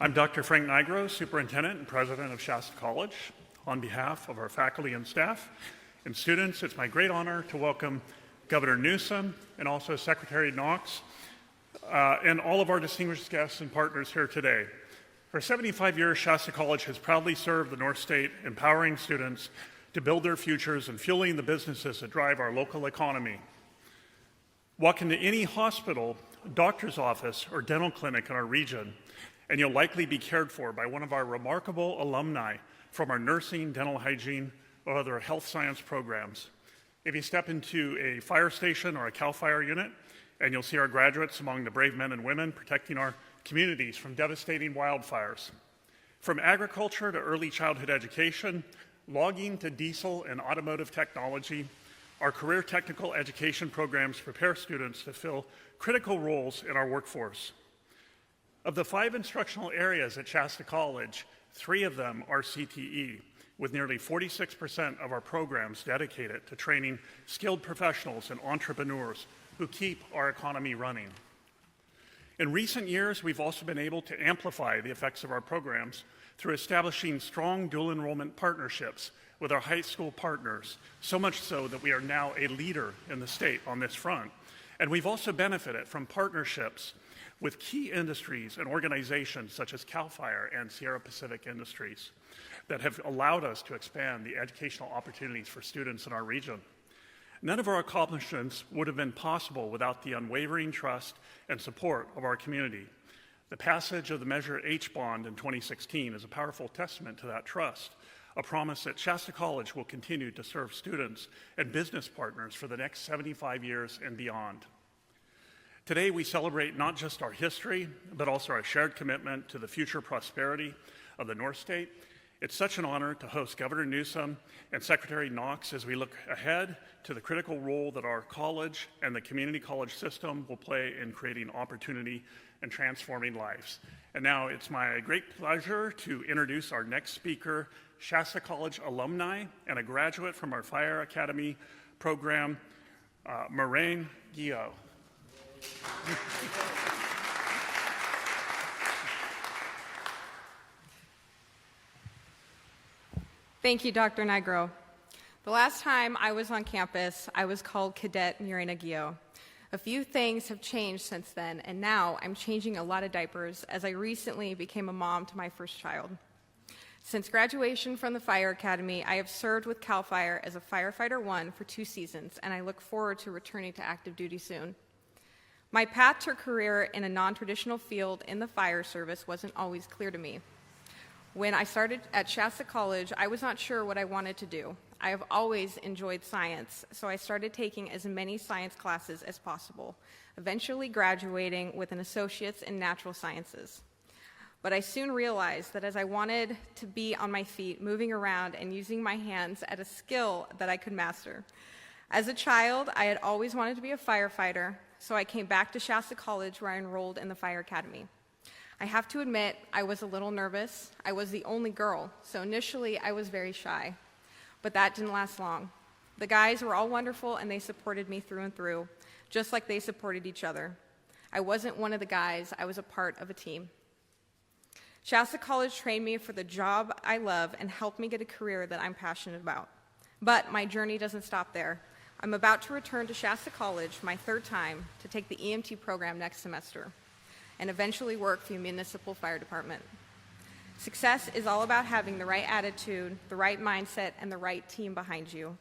I'm Dr. Frank Nigro, Superintendent and President of Shasta College. On behalf of our faculty and staff and students, it's my great honor to welcome Governor Newsom and also Secretary Knox and all of our distinguished guests and partners here today. For 75 years, Shasta College has proudly served the North State, empowering students to build their futures and fueling the businesses that drive our local economy. Walk into any hospital, doctor's office, or dental clinic in our region, and you'll likely be cared for by one of our remarkable alumni from our nursing, dental hygiene, or other health science programs. If you step into a fire station or a CAL FIRE unit, and you'll see our graduates among the brave men and women protecting our communities from devastating wildfires. From agriculture to early childhood education, logging to diesel and automotive technology, our career technical education programs prepare students to fill critical roles in our workforce. Of the 5 instructional areas at Shasta College, 3 of them are CTE, with nearly 46% of our programs dedicated to training skilled professionals and entrepreneurs who keep our economy running. In recent years, we've also been able to amplify the effects of our programs through establishing strong dual enrollment partnerships with our high school partners, so much so that we are now a leader in the state on this front. And we've also benefited from partnerships with key industries and organizations such as CAL FIRE and Sierra Pacific Industries that have allowed us to expand the educational opportunities for students in our region. None of our accomplishments would have been possible without the unwavering trust and support of our community. The passage of the Measure H bond in 2016 is a powerful testament to that trust, a promise that Shasta College will continue to serve students and business partners for the next 75 years and beyond. Today, we celebrate not just our history, but also our shared commitment to the future prosperity of the North State. It's such an honor to host Governor Newsom and Secretary Knox as we look ahead to the critical role that our college and the community college system will play in creating opportunity and transforming lives. And now it's my great pleasure to introduce our next speaker, Shasta College alumni and a graduate from our Fire Academy program, Moraine Guillot. Thank you, Dr. Nigro. The last time I was on campus, I was called Cadet Morena Guillot. A few things have changed since then, and now I'm changing a lot of diapers as I recently became a mom to my first child. Since graduation from the Fire Academy, I have served with CAL FIRE as a Firefighter 1 for 2 seasons, and I look forward to returning to active duty soon. My path to a career in a non-traditional field in the fire service wasn't always clear to me. When I started at Shasta College, I was not sure what I wanted to do. I have always enjoyed science, so I started taking as many science classes as possible, eventually graduating with an associate's in natural sciences. But I soon realized that as I wanted to be on my feet, moving around and using my hands at a skill that I could master. As a child, I had always wanted to be a firefighter, so I came back to Shasta College where I enrolled in the Fire Academy. I have to admit, I was a little nervous. I was the only girl, so initially I was very shy. But that didn't last long. The guys were all wonderful and they supported me through and through, just like they supported each other. I wasn't one of the guys, I was a part of a team. Shasta College trained me for the job I love and helped me get a career that I'm passionate about. But my journey doesn't stop there. I'm about to return to Shasta College, my 3rd time, to take the EMT program next semester and eventually work for the municipal fire department. Success is all about having the right attitude, the right mindset, and the right team behind you.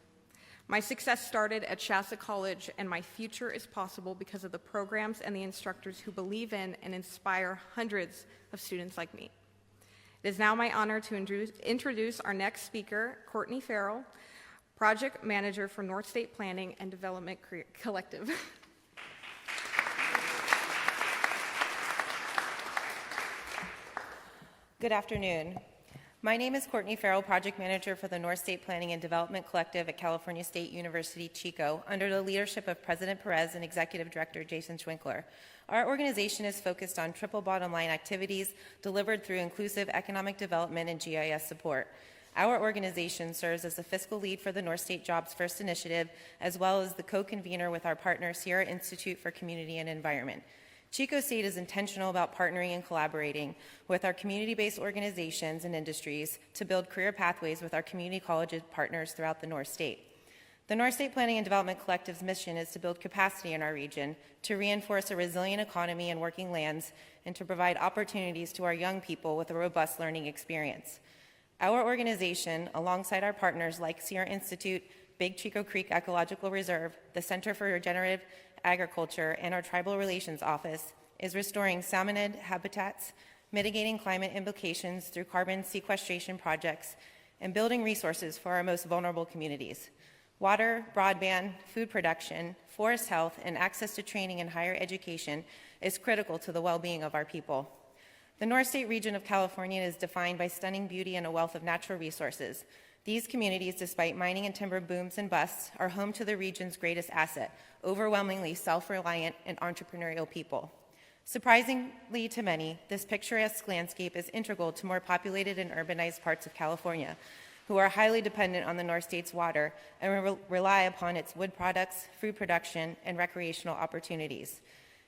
My success started at Shasta College, and my future is possible because of the programs and the instructors who believe in and inspire hundreds of students like me. It is now my honor to introduce our next speaker, Courtney Farrell, Project Manager for North State Planning and Development Collective. Good afternoon. My name is Courtney Farrell, Project Manager for the North State Planning and Development Collective at California State University, Chico, under the leadership of President Perez and Executive Director Jason Schwinkler. Our organization is focused on triple bottom line activities delivered through inclusive economic development and GIS support. Our organization serves as the fiscal lead for the North State Jobs First initiative, as well as the co-convener with our partner, Sierra Institute for Community and Environment. Chico State is intentional about partnering and collaborating with our community-based organizations and industries to build career pathways with our community college partners throughout the North State. The North State Planning and Development Collective's mission is to build capacity in our region, to reinforce a resilient economy and working lands, and to provide opportunities to our young people with a robust learning experience. Our organization, alongside our partners like Sierra Institute, Big Chico Creek Ecological Reserve, the Center for Regenerative Agriculture, and our Tribal Relations Office, is restoring salmonid habitats, mitigating climate implications through carbon sequestration projects, and building resources for our most vulnerable communities. Water, broadband, food production, forest health, and access to training and higher education is critical to the well-being of our people. The North State region of California is defined by stunning beauty and a wealth of natural resources. These communities, despite mining and timber booms and busts, are home to the region's greatest asset, overwhelmingly self-reliant and entrepreneurial people. Surprisingly to many, this picturesque landscape is integral to more populated and urbanized parts of California, who are highly dependent on the North State's water and rely upon its wood products, food production, and recreational opportunities.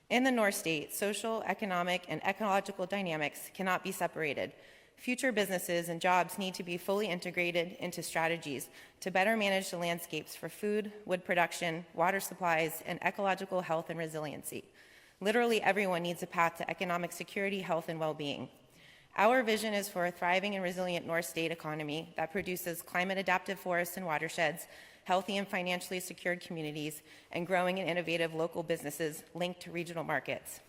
In the North State, social, economic, and ecological dynamics cannot be separated. Future businesses and jobs need to be fully integrated into strategies to better manage the landscapes for food, wood production, water supplies, and ecological health and resiliency. Literally everyone needs a path to economic security, health, and well-being. Our vision is for a thriving and resilient North State economy that produces climate-adaptive forests and watersheds, healthy and financially secured communities, and growing and innovative local businesses linked to regional markets.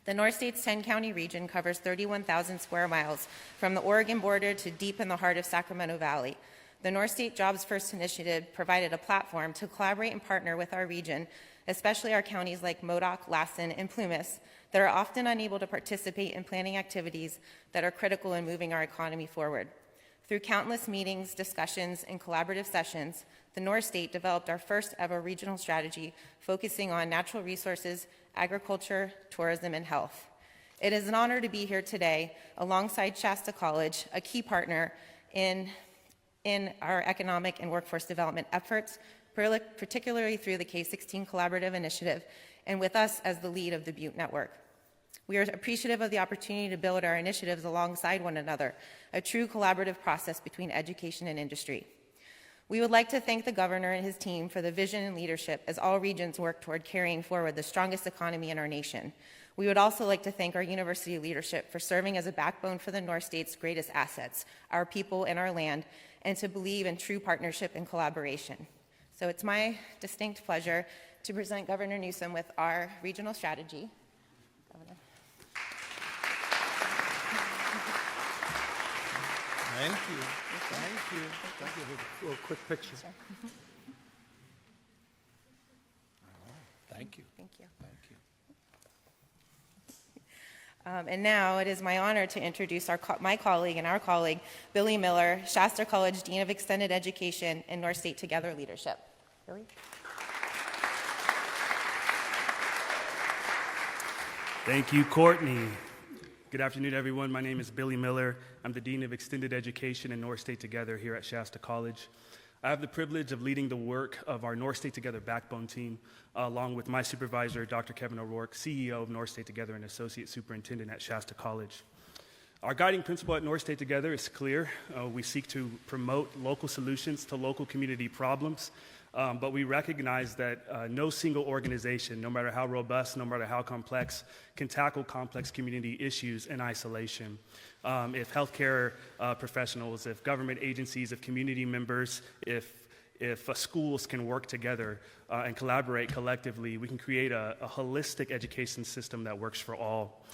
The North State's 10-county region covers 31,000 square miles, from the Oregon border to deep in the heart of Sacramento Valley. The North State Jobs First initiative provided a platform to collaborate and partner with our region, especially our counties like Modoc, Lassen, and Plumas, that are often unable to participate in planning activities that are critical in moving our economy forward. Through countless meetings, discussions, and collaborative sessions, the North State developed our first ever regional strategy focusing on natural resources, agriculture, tourism, and health. It is an honor to be here today alongside Shasta College, a key partner in our economic and workforce development efforts, particularly through the K-16 Collaborative Initiative, and with us as the lead of the Butte Network. We are appreciative of the opportunity to build our initiatives alongside one another, a true collaborative process between education and industry. We would like to thank the governor and his team for the vision and leadership as all regions work toward carrying forward the strongest economy in our nation. We would also like to thank our university leadership for serving as a backbone for the North State's greatest assets, our people and our land, and to believe in true partnership and collaboration. So it's my distinct pleasure to present Governor Newsom with our regional strategy. Governor. Thank you. Thank you. Thank you. A little quick picture. Sure. Thank you. Thank you. Thank you. And now it is my honor to introduce my colleague and our colleague, Billy Miller, Shasta College Dean of Extended Education and North State Together Leadership. Billy? Thank you, Courtney. Good afternoon, everyone. My name is Billy Miller. I'm the Dean of Extended Education and North State Together here at Shasta College. I have the privilege of leading the work of our North State Together backbone team, along with my supervisor, Dr. Kevin O'Rourke, CEO of North State Together and Associate Superintendent at Shasta College. Our guiding principle at North State Together is clear. We seek to promote local solutions to local community problems, but we recognize that no single organization, no matter how robust, no matter how complex, can tackle complex community issues in isolation. If healthcare professionals, if government agencies, if community members, if schools can work together and collaborate collectively, we can create a holistic education system that works for all.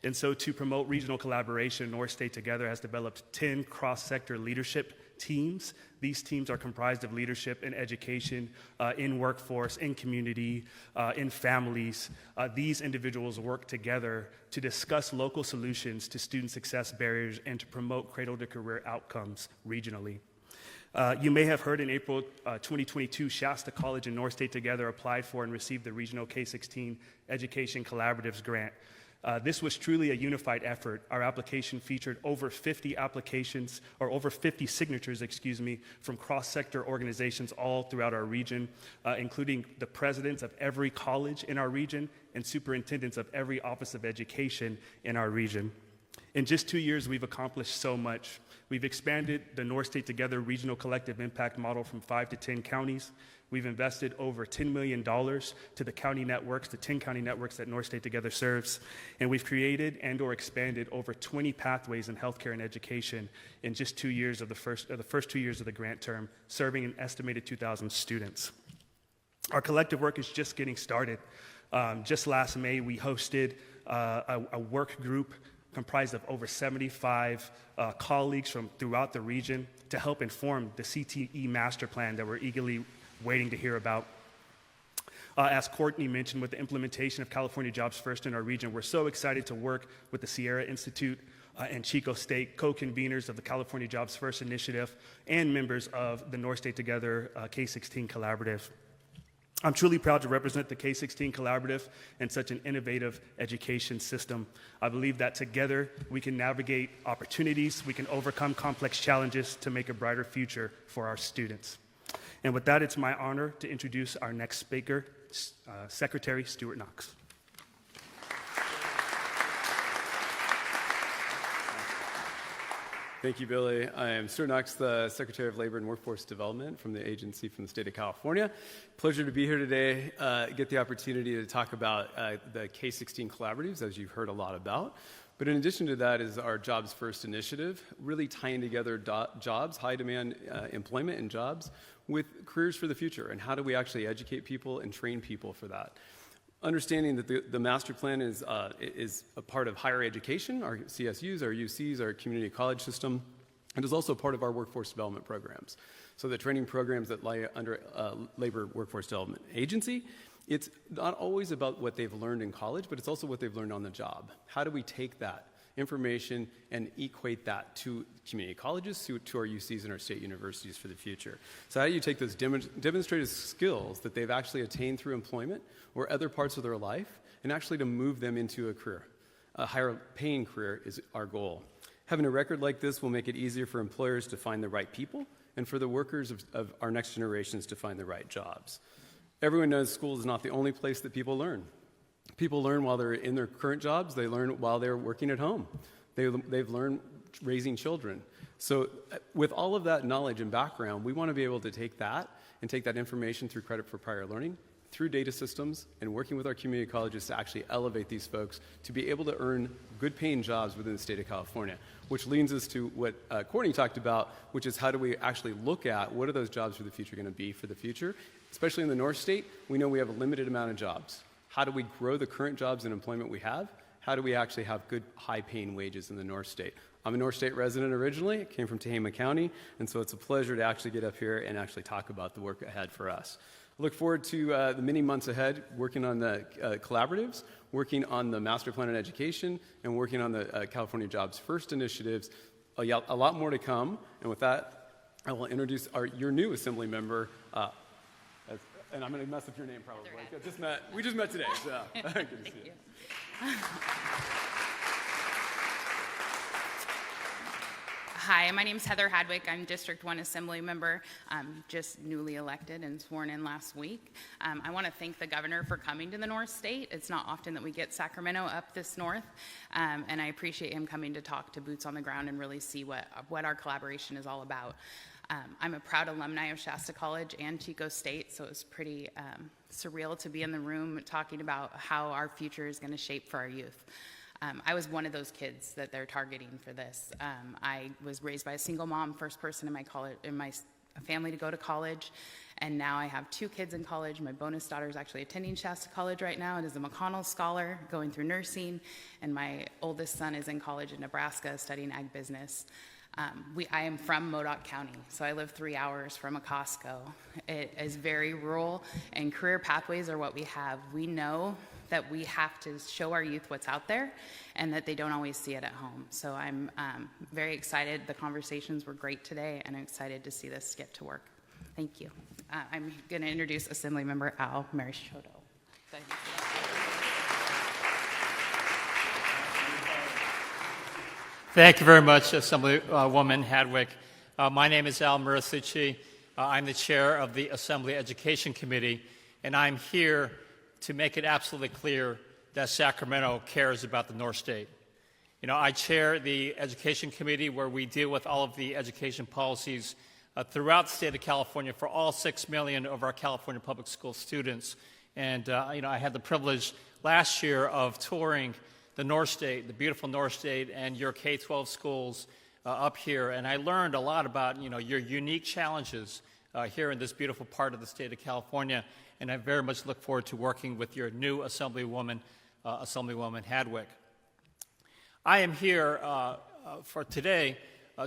And so to promote regional collaboration, North State Together has developed 10 cross-sector leadership teams. These teams are comprised of leadership in education, in workforce, in community, in families. These individuals work together to discuss local solutions to student success barriers and to promote cradle-to-career outcomes regionally. You may have heard in April 2022, Shasta College and North State Together applied for and received the Regional K-16 Education Collaboratives Grant. This was truly a unified effort. Our application featured over 50 applications, or over 50 signatures, from cross-sector organizations all throughout our region, including the presidents of every college in our region and superintendents of every office of education in our region. In just 2 years, we've accomplished so much. We've expanded the North State Together regional collective impact model from 5 to 10 counties. We've invested over $10 million to the county networks, the 10 county networks that North State Together serves. And we've created and or expanded over 20 pathways in healthcare and education in just 2 years of the first 2 years of the grant term, serving an estimated 2,000 students. Our collective work is just getting started. Just last May, we hosted a work group comprised of over 75 colleagues from throughout the region to help inform the CTE master plan that we're eagerly waiting to hear about. As Courtney mentioned, with the implementation of California Jobs First in our region, we're so excited to work with the Sierra Institute and Chico State, co-conveners of the California Jobs First initiative and members of the North State Together K-16 Collaborative. I'm truly proud to represent the K-16 Collaborative and such an innovative education system. I believe that together we can navigate opportunities, we can overcome complex challenges to make a brighter future for our students. And with that, it's my honor to introduce our next speaker, Secretary Stuart Knox. Thank you, Billy. I am Stuart Knox, the Secretary of Labor and Workforce Development from the agency from the state of California. Pleasure to be here today, get the opportunity to talk about the K-16 collaboratives, as you've heard a lot about. But in addition to that is our Jobs First initiative, really tying together jobs, high demand employment and jobs with careers for the future, and how do we actually educate people and train people for that. Understanding that the master plan is a part of higher education, our CSUs, our UCs, our community college system, and is also part of our workforce development programs. So the training programs that lie under Labor Workforce Development Agency, it's not always about what they've learned in college, but it's also what they've learned on the job. How do we take that information and equate that to community colleges, to our UCs and our state universities for the future? So how do you take those demonstrated skills that they've actually attained through employment or other parts of their life and actually to move them into a career? A higher paying career is our goal. Having a record like this will make it easier for employers to find the right people and for the workers of our next generations to find the right jobs. Everyone knows school is not the only place that people learn. People learn while they're in their current jobs. They learn while they're working at home. They've learned raising children. So with all of that knowledge and background, we want to be able to take that and take that information through credit for prior learning, through data systems, and working with our community colleges to actually elevate these folks to be able to earn good paying jobs within the state of California, which leads us to what Courtney talked about, which is how do we actually look at what are those jobs for the future going to be for the future. Especially in the North State, we know we have a limited amount of jobs. How do we grow the current jobs and employment we have? How do we actually have good, high-paying wages in the North State? I'm a North State resident originally. I came from Tehama County, and so it's a pleasure to actually get up here and actually talk about the work ahead for us. I look forward to the many months ahead working on the collaboratives, working on the Master Plan in Education, and working on the California Jobs First initiatives. A lot more to come, and with that, I will introduce your new Assembly member, and I'm going to mess up your name probably. We just met today, so good to see you. Hi, my name is Heather Hadwick. I'm District 1 Assembly member, just newly elected and sworn in last week. I want to thank the governor for coming to the North State. It's not often that we get Sacramento up this north, and I appreciate him coming to talk to boots on the ground and really see what our collaboration is all about. I'm a proud alumni of Shasta College and Chico State, so it's pretty surreal to be in the room talking about how our future is going to shape for our youth. I was one of those kids that they're targeting for this. I was raised by a single mom, first person in my family to go to college, and now I have 2 kids in college. My bonus daughter is actually attending Shasta College right now and is a McConnell Scholar going through nursing, and my oldest son is in college in Nebraska studying ag business. I am from Modoc County, so I live 3 hours from a Costco. It is very rural, and career pathways are what we have. We know that we have to show our youth what's out there and that they don't always see it at home. So I'm very excited. The conversations were great today, and I'm excited to see this get to work. Thank you. I'm going to introduce Assemblymember Al Marichoto. Thank you very much, Assemblywoman Hadwick. My name is Al Murasucci. I'm the chair of the Assembly Education Committee, and I'm here to make it absolutely clear that Sacramento cares about the North State. You know, I chair the Education Committee where we deal with all of the education policies throughout the state of California for all 6 million of our California public school students. And, I had the privilege last year of touring the North State, the beautiful North State, and your K-12 schools up here. And I learned a lot about, your unique challenges here in this beautiful part of the state of California. And I very much look forward to working with your new Assemblywoman Hadwick. I am here for today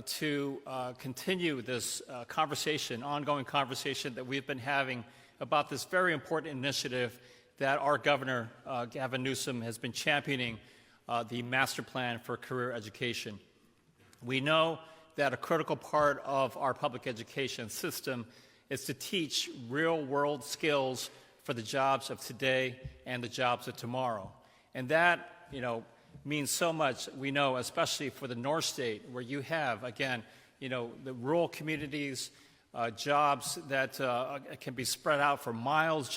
to continue this ongoing conversation that we've been having about this very important initiative that our governor, Gavin Newsom, has been championing, the Master Plan for Career Education. We know that a critical part of our public education system is to teach real-world skills for the jobs of today and the jobs of tomorrow. And that, means so much, we know, especially for the North State, where you have, again, the rural communities, jobs that can be spread out for miles,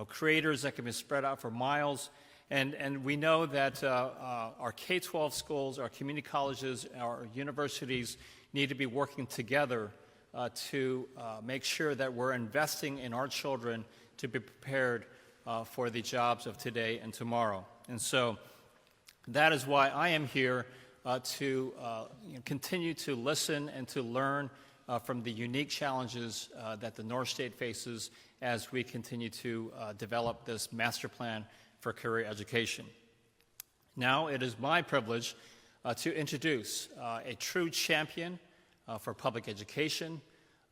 creators that can be spread out for miles. And we know that our K-12 schools, our community colleges, our universities need to be working together to make sure that we're investing in our children to be prepared for the jobs of today and tomorrow. And so that is why I am here to continue to listen and to learn from the unique challenges that the North State faces as we continue to develop this master plan for career education. Now it is my privilege to introduce a true champion for public education,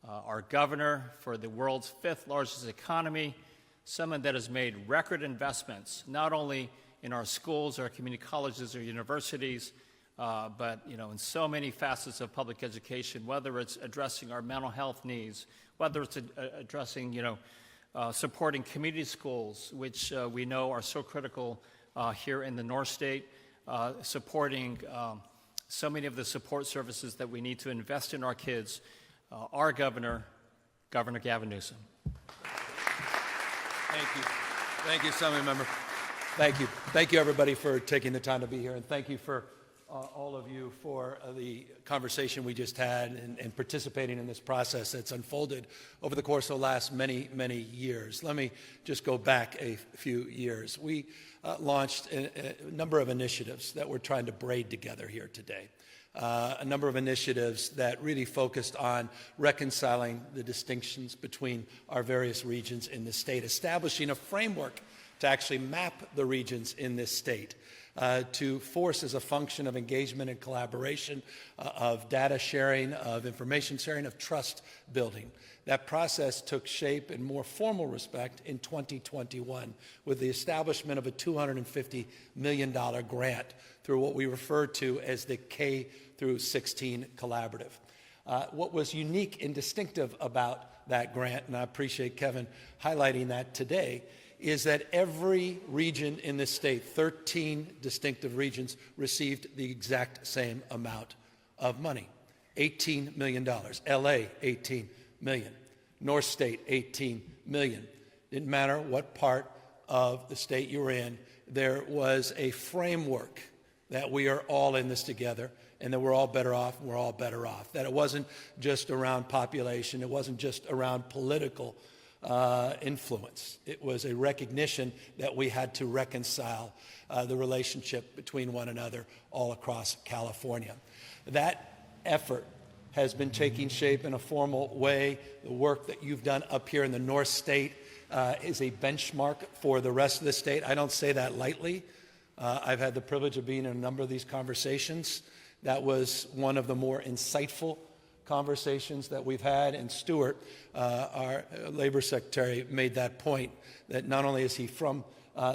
our governor for the world's 5th largest economy, someone that has made record investments, not only in our schools, our community colleges, or universities, but in so many facets of public education, whether it's addressing our mental health needs, whether it's addressing, supporting community schools, which we know are so critical here in the North State, supporting so many of the support services that we need to invest in our kids, our Governor Gavin Newsom. Thank you. Thank you, Assemblymember. Thank you. Thank you, everybody, for taking the time to be here, and thank you for all of you for the conversation we just had and participating in this process that's unfolded over the course of the last many, many years. Let me just go back a few years. We launched a number of initiatives that we're trying to braid together here today. A number of initiatives that really focused on reconciling the distinctions between our various regions in the state, establishing a framework to actually map the regions in this state, to force as a function of engagement and collaboration, of data sharing, of information sharing, of trust building. That process took shape in more formal respect in 2021 with the establishment of a $250 million grant through what we refer to as the K through 16 Collaborative. What was unique and distinctive about that grant, and I appreciate Kevin highlighting that today, is that every region in this state, 13 distinctive regions, received the exact same amount of money, $18 million. LA, $18 million. North State, $18 million. Didn't matter what part of the state you were in, there was a framework that we are all in this together, and that we're all better off, and we're all better off. That it wasn't just around population, it wasn't just around political influence. It was a recognition that we had to reconcile the relationship between one another all across California. That effort has been taking shape in a formal way. The work that you've done up here in the North State is a benchmark for the rest of the state. I don't say that lightly. I've had the privilege of being in a number of these conversations. That was one of the more insightful conversations that we've had, and Stuart, our labor secretary, made that point, that not only is he from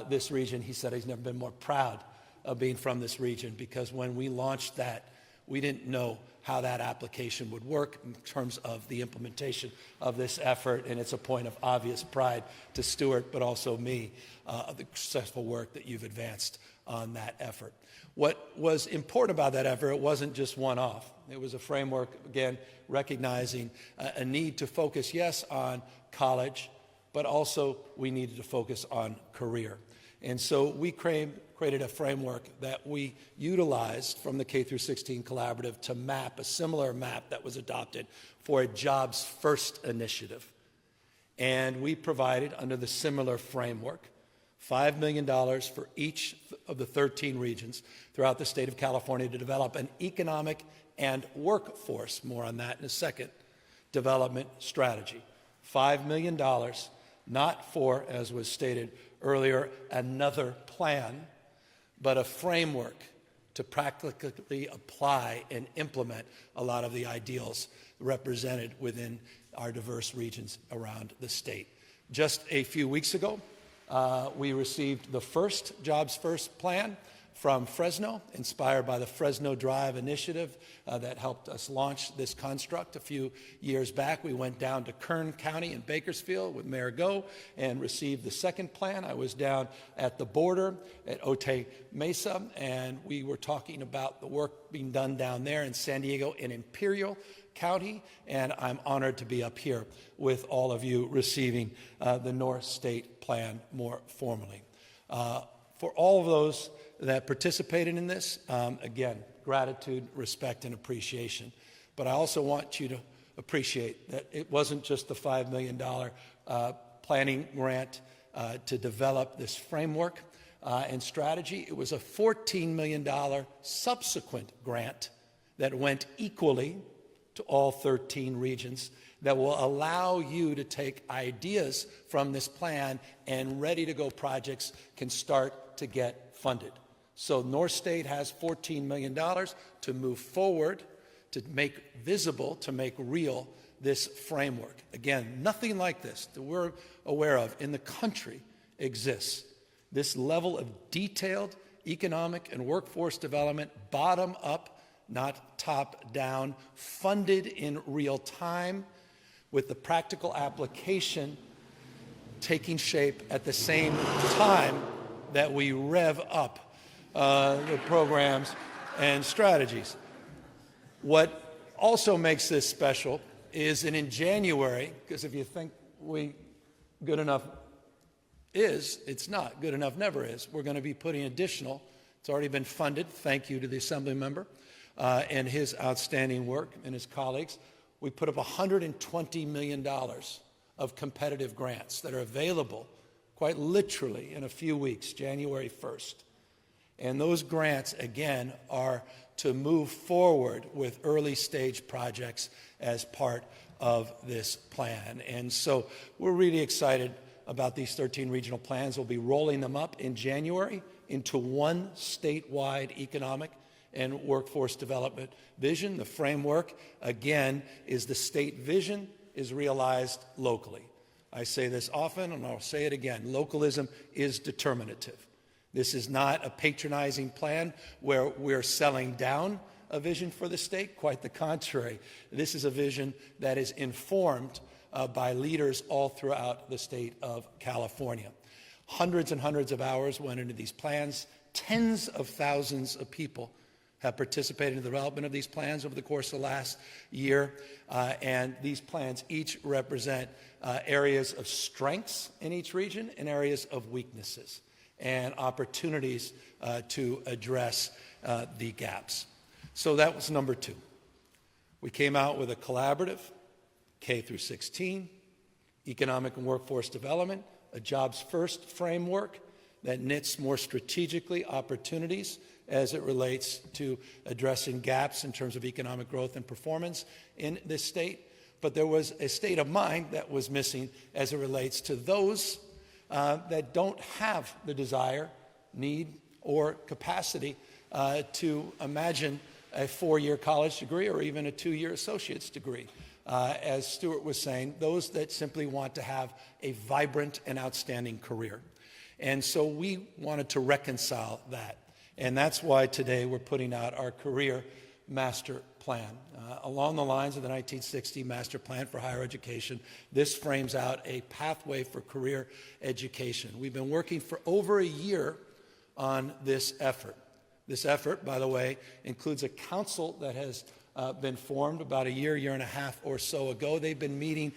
this region, he said he's never been more proud of being from this region, because when we launched that, we didn't know how that application would work in terms of the implementation of this effort, and it's a point of obvious pride to Stuart, but also me, of the successful work that you've advanced on that effort. What was important about that effort, it wasn't just one-off. It was a framework, again, recognizing a need to focus, yes, on college, but also we needed to focus on career. And so we created a framework that we utilized from the K through 16 collaborative to map a similar map that was adopted for a Jobs First initiative. And we provided, under the similar framework, $5 million for each of the 13 regions throughout the state of California to develop an economic and workforce, more on that in a second, development strategy. $5 million, not for, as was stated earlier, another plan, but a framework to practically apply and implement a lot of the ideals represented within our diverse regions around the state. Just a few weeks ago, we received the first Jobs First plan from Fresno, inspired by the Fresno Drive initiative that helped us launch this construct a few years back. We went down to Kern County in Bakersfield with Mayor Go and received the second plan. I was down at the border at Otay Mesa, and we were talking about the work being done down there in San Diego in Imperial County, and I'm honored to be up here with all of you receiving the North State Plan more formally. For all of those that participated in this, again, gratitude, respect, and appreciation. But I also want you to appreciate that it wasn't just the $5 million planning grant to develop this framework and strategy. It was a $14 million subsequent grant that went equally to all 13 regions that will allow you to take ideas from this plan and ready-to-go projects can start to get funded. So North State has $14 million to move forward, to make visible, to make real this framework. Again, nothing like this that we're aware of in the country exists. This level of detailed economic and workforce development, bottom up, not top down, funded in real time, with the practical application taking shape at the same time that we rev up the programs and strategies. What also makes this special is that in January, because if you think good enough is, it's not. Good enough never is. We're going to be putting additional, it's already been funded, thank you to the Assembly member and his outstanding work and his colleagues. We put up $120 million of competitive grants that are available quite literally in a few weeks, January 1st. And those grants, again, are to move forward with early stage projects as part of this plan. And so we're really excited about these 13 regional plans. We'll be rolling them up in January into one statewide economic and workforce development vision. The framework, again, is the state vision is realized locally. I say this often, and I'll say it again. Localism is determinative. This is not a patronizing plan where we're selling down a vision for the state. Quite the contrary. This is a vision that is informed by leaders all throughout the state of California. Hundreds and hundreds of hours went into these plans. Tens of thousands of people have participated in the development of these plans over the course of the last year. And these plans each represent areas of strengths in each region and areas of weaknesses and opportunities to address the gaps. So that was number two. We came out with a collaborative K through 16, economic and workforce development, a jobs first framework that knits more strategically opportunities as it relates to addressing gaps in terms of economic growth and performance in this state. But there was a state of mind that was missing as it relates to those that don't have the desire, need, or capacity to imagine a 4-year college degree or even a 2-year associate's degree. As Stuart was saying, those that simply want to have a vibrant and outstanding career. And so we wanted to reconcile that. And that's why today we're putting out our career master plan. Along the lines of the 1960 Master Plan for Higher Education, this frames out a pathway for career education. We've been working for over a year on this effort. This effort, by the way, includes a council that has been formed about a year and a half or so ago. They've been meeting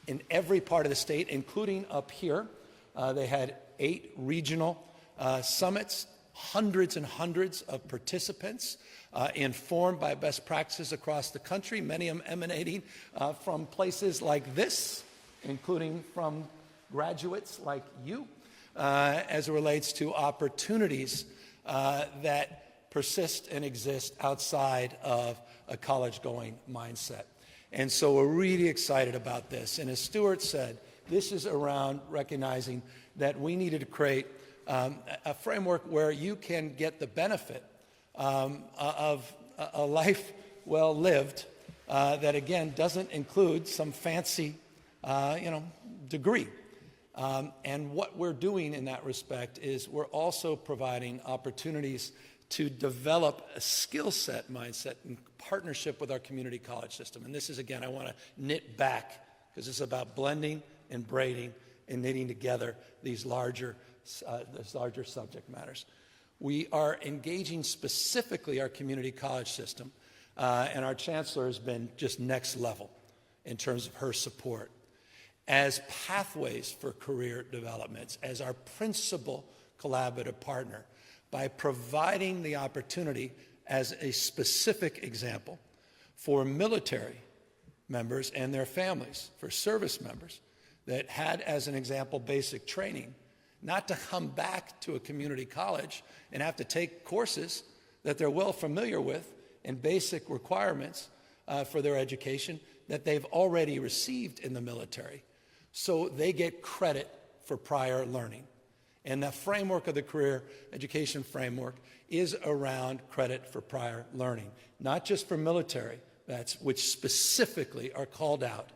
in every part of the state, including up here. They had 8 regional summits, hundreds and hundreds of participants, informed by best practices across the country, many of them emanating from places like this, including from graduates like you, as it relates to opportunities that persist and exist outside of a college-going mindset. And so we're really excited about this. And as Stuart said, this is around recognizing that we needed to create a framework where you can get the benefit of a life well lived that, again, doesn't include some fancy, degree. And what we're doing in that respect is we're also providing opportunities to develop a skill set mindset in partnership with our community college system. And this is, again, I want to knit back because it's about blending and braiding and knitting together these larger subject matters. We are engaging specifically our community college system, and our chancellor has been just next level in terms of her support as pathways for career developments, as our principal collaborative partner, by providing the opportunity as a specific example for military members and their families, for service members that had, as an example, basic training, not to come back to a community college and have to take courses that they're well familiar with and basic requirements for their education that they've already received in the military. So they get credit for prior learning. And the framework of the career education framework is around credit for prior learning, not just for military vets, which specifically are called out,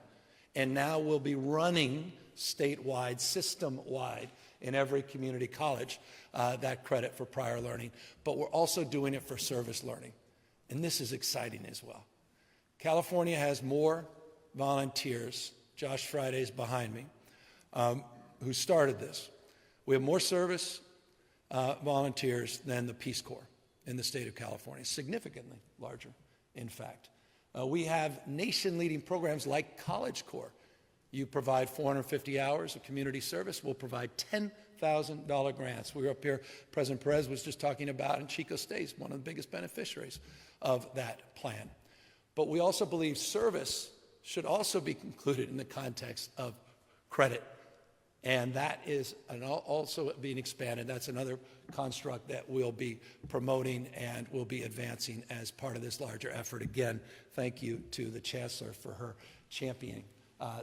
and now will be running statewide, system-wide, in every community college, that credit for prior learning. But we're also doing it for service learning. And this is exciting as well. California has more volunteers, Josh Friday's behind me, who started this. We have more service volunteers than the Peace Corps in the state of California, significantly larger, in fact. We have nation-leading programs like College Corps. You provide 450 hours of community service, we'll provide $10,000 grants. We were up here, President Perez was just talking about, and Chico State's one of the biggest beneficiaries of that plan. But we also believe service should also be included in the context of credit. And that is also being expanded. That's another construct that we'll be promoting and will be advancing as part of this larger effort. Again, thank you to the Chancellor for her championing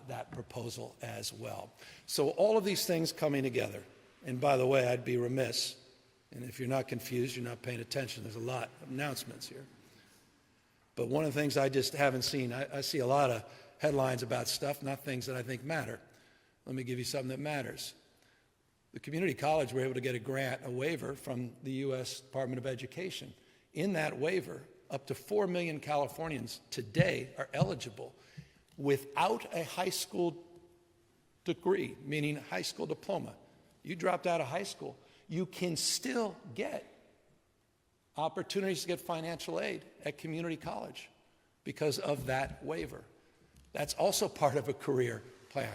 that proposal as well. So all of these things coming together. And by the way, I'd be remiss, and if you're not confused, you're not paying attention. There's a lot of announcements here. But one of the things I just haven't seen, I see a lot of headlines about stuff, not things that I think matter. Let me give you something that matters. The community college were able to get a grant, a waiver from the U.S. Department of Education. In that waiver, up to 4 million Californians today are eligible without a high school degree, meaning high school diploma. You dropped out of high school, you can still get opportunities to get financial aid at community college because of that waiver. That's also part of a career plan.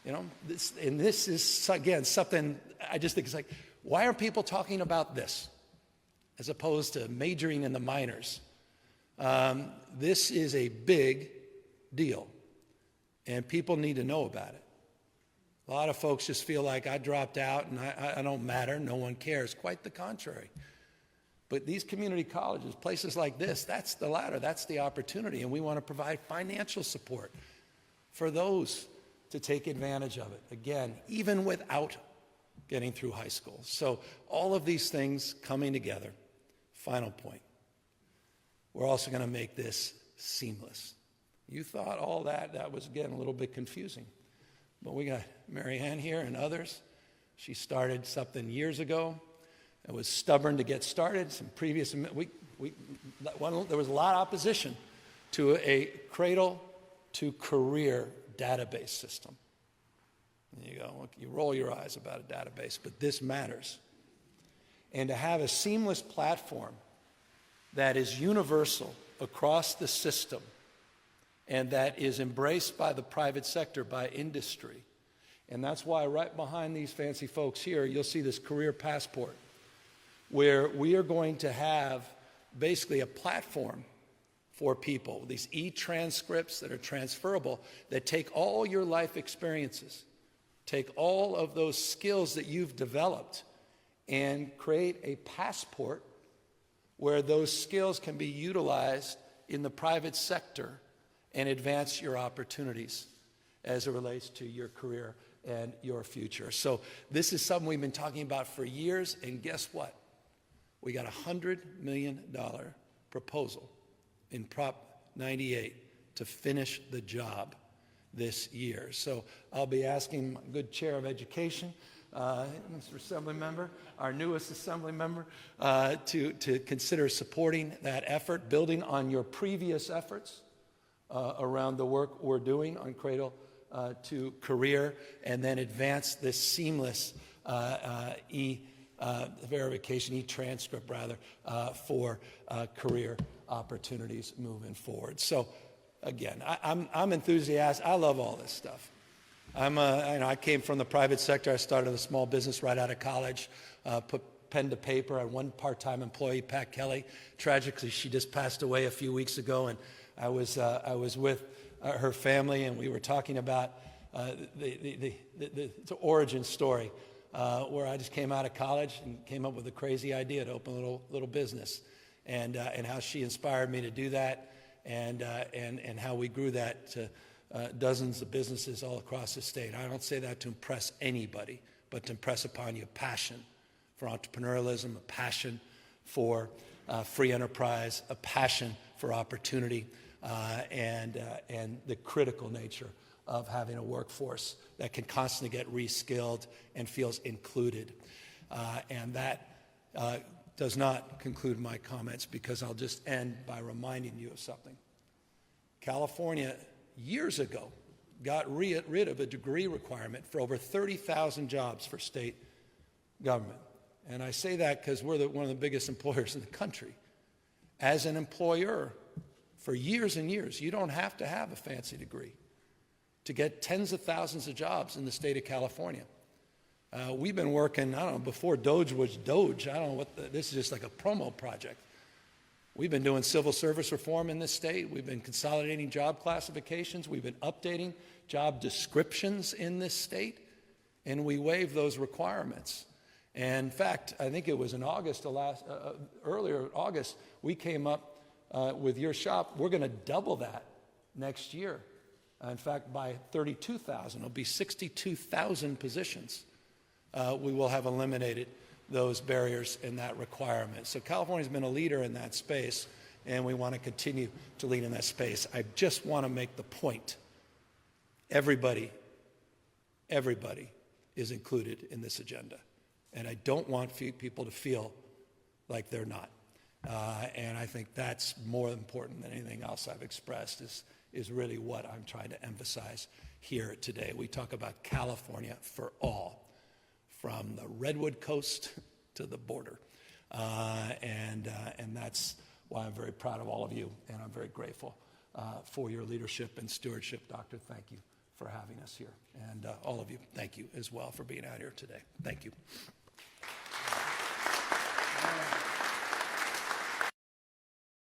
You know, this is, again, something I just think is like, why are people talking about this as opposed to majoring in the minors? This is a big deal, and people need to know about it. A lot of folks just feel like I dropped out and I don't matter, no one cares. Quite the contrary. But these community colleges, places like this, that's the ladder, that's the opportunity, and we want to provide financial support for those to take advantage of it, again, even without getting through high school. So all of these things coming together. Final point. We're also going to make this seamless. You thought all that was, again, a little bit confusing. But we got Mary Ann here and others. She started something years ago. It was stubborn to get started. Some previous, we there was a lot of opposition to a cradle-to-career database system. And you go, you roll your eyes about a database, but this matters. And to have a seamless platform that is universal across the system and that is embraced by the private sector, by industry. And that's why right behind these fancy folks here, you'll see this career passport, where we are going to have basically a platform for people, these e-transcripts that are transferable, that take all your life experiences, take all of those skills that you've developed, and create a passport where those skills can be utilized in the private sector and advance your opportunities as it relates to your career and your future. So this is something we've been talking about for years, and guess what? We got a $100 million proposal in Prop 98 to finish the job this year. So I'll be asking my good chair of education, Mr. Assembly Member, our newest Assembly Member, to consider supporting that effort, building on your previous efforts around the work we're doing on Cradle to Career, and then advance this seamless verification, e-transcript rather, for career opportunities moving forward. So again, I'm enthusiastic. I love all this stuff. I came from the private sector. I started a small business right out of college, put pen to paper. I had one part-time employee, Pat Kelly. Tragically, she just passed away a few weeks ago, and I was with her family, and we were talking about the origin story, where I just came out of college and came up with a crazy idea to open a little business, and how she inspired me to do that, and how we grew that to dozens of businesses all across the state. I don't say that to impress anybody, but to impress upon you a passion for entrepreneurialism, a passion for free enterprise, a passion for opportunity, and the critical nature of having a workforce that can constantly get reskilled and feels included. And that does not conclude my comments, because I'll just end by reminding you of something. California, years ago, got rid of a degree requirement for over 30,000 jobs for state government. And I say that because we're one of the biggest employers in the country. As an employer, for years and years, you don't have to have a fancy degree to get tens of thousands of jobs in the state of California. We've been working, I don't know, before Doge was Doge. I don't know this is just like a promo project. We've been doing civil service reform in this state. We've been consolidating job classifications. We've been updating job descriptions in this state, and we waived those requirements. And in fact, I think it was in August, earlier August, we came up with your shop. We're going to double that next year. In fact, by 32,000, it'll be 62,000 positions. We will have eliminated those barriers and that requirement. So California's been a leader in that space, and we want to continue to lead in that space. I just want to make the point. Everybody is included in this agenda. And I don't want people to feel like they're not. And I think that's more important than anything else I've expressed, is really what I'm trying to emphasize here today. We talk about California for all, from the Redwood Coast to the border. And that's why I'm very proud of all of you, and I'm very grateful for your leadership and stewardship. Doctor, thank you for having us here. And all of you, thank you as well for being out here today. Thank you.